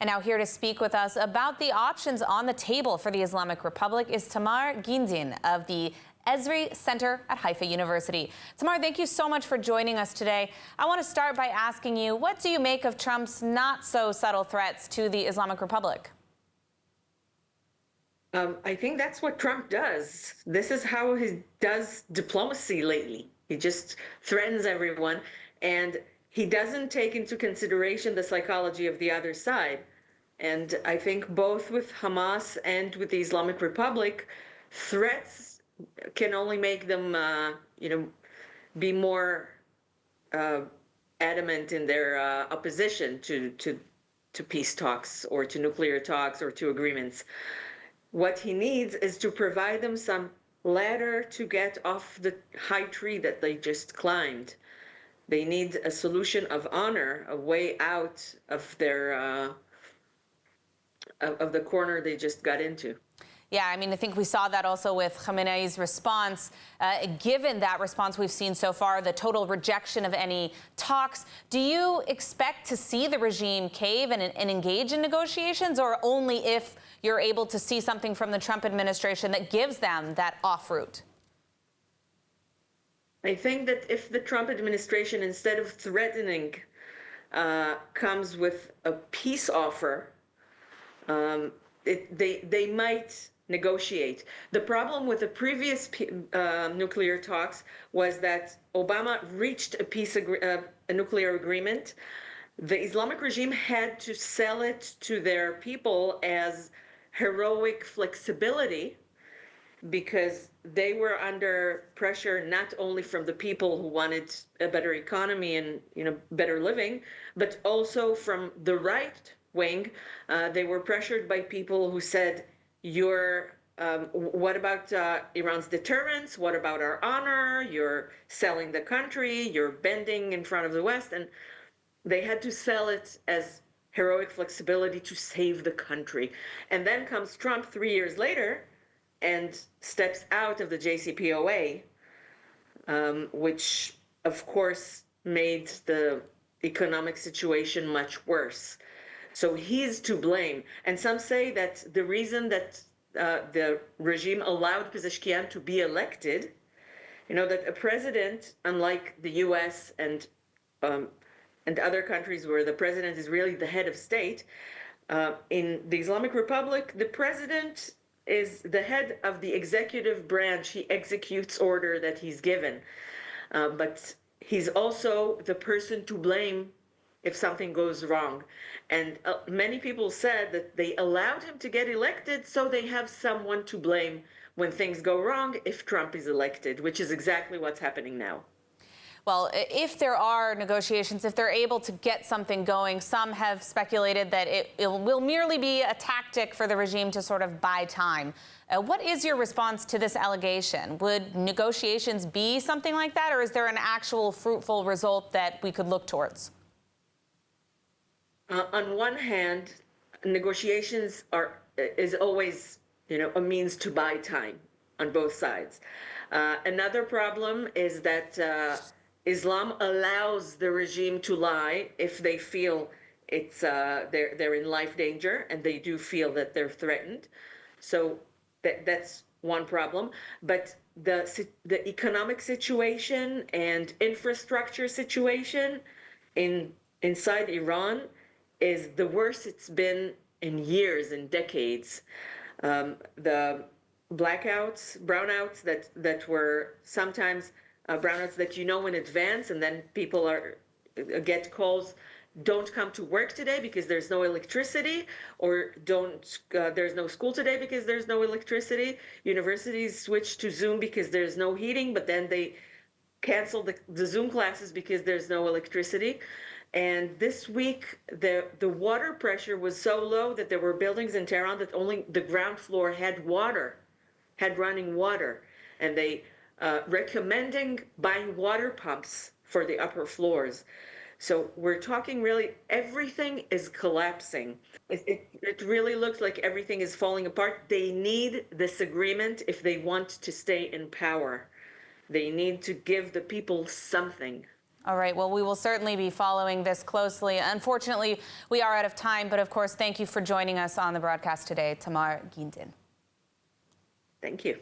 And now here to speak with us about the options on the table for the Islamic Republic is Thamar Gindin of the Ezri Center at Haifa University. Thamar, thank you so much for joining us today. I want to start by asking you, what do you make of Trump's not so subtle threats to the Islamic Republic? I think that's what Trump does. This is how he does diplomacy lately. He just threatens everyone, and he doesn't take into consideration the psychology of the other side. And I think both with Hamas and with the Islamic Republic, threats can only make them, be more adamant in their opposition to peace talks or to nuclear talks or to agreements. What he needs is to provide them some ladder to get off the high tree that they just climbed. They need a solution of honor, a way out of their of the corner they just got into. Yeah, I mean, I think we saw that also with Khamenei's response. Given that response we've seen so far, the total rejection of any talks, do you expect to see the regime cave and engage in negotiations, or only if you're able to see something from the Trump administration that gives them that off route? I think that if the Trump administration, instead of threatening, comes with a peace offer, they might negotiate. The problem with the previous nuclear talks was that Obama reached a nuclear agreement. The Islamic regime had to sell it to their people as heroic flexibility, because they were under pressure not only from the people who wanted a better economy and better living, but also from the right wing. They were pressured by people who said, what about Iran's deterrence? What about our honor? You're selling the country, you're bending in front of the West. And they had to sell it as heroic flexibility to save the country. And then comes Trump 3 years later and steps out of the JCPOA, which of course made the economic situation much worse. So he's to blame. And some say that the reason that the regime allowed Pezeshkian to be elected, that a president, unlike the US and other countries where the president is really the head of state, in the Islamic Republic, the president is the head of the executive branch. He executes order that he's given. But he's also the person to blame if something goes wrong. And many people said that they allowed him to get elected so they have someone to blame when things go wrong if Trump is elected, which is exactly what's happening now. Well, if there are negotiations, if they're able to get something going, some have speculated that it will merely be a tactic for the regime to sort of buy time. What is your response to this allegation? Would negotiations be something like that, or is there an actual fruitful result that we could look towards? On one hand, negotiations is always, a means to buy time on both sides. Another problem is that Islam allows the regime to lie if they feel it's they're in life danger, and they do feel that they're threatened. So that's one problem. But the economic situation and infrastructure situation inside Iran is the worst it's been in years and decades. The blackouts, brownouts that were sometimes brownouts that in advance, and then people get calls, don't come to work today because there's no electricity, or there's no school today because there's no electricity. Universities switch to Zoom because there's no heating, but then they cancel the Zoom classes because there's no electricity. And this week, the water pressure was so low that there were buildings in Tehran that only the ground floor had running water. And they recommending buying water pumps for the upper floors. So we're talking really, everything is collapsing. It really looks like everything is falling apart. They need this agreement if they want to stay in power. They need to give the people something. All right. Well, we will certainly be following this closely. Unfortunately, we are out of time. But of course, thank you for joining us on the broadcast today, Thamar Gindin. Thank you.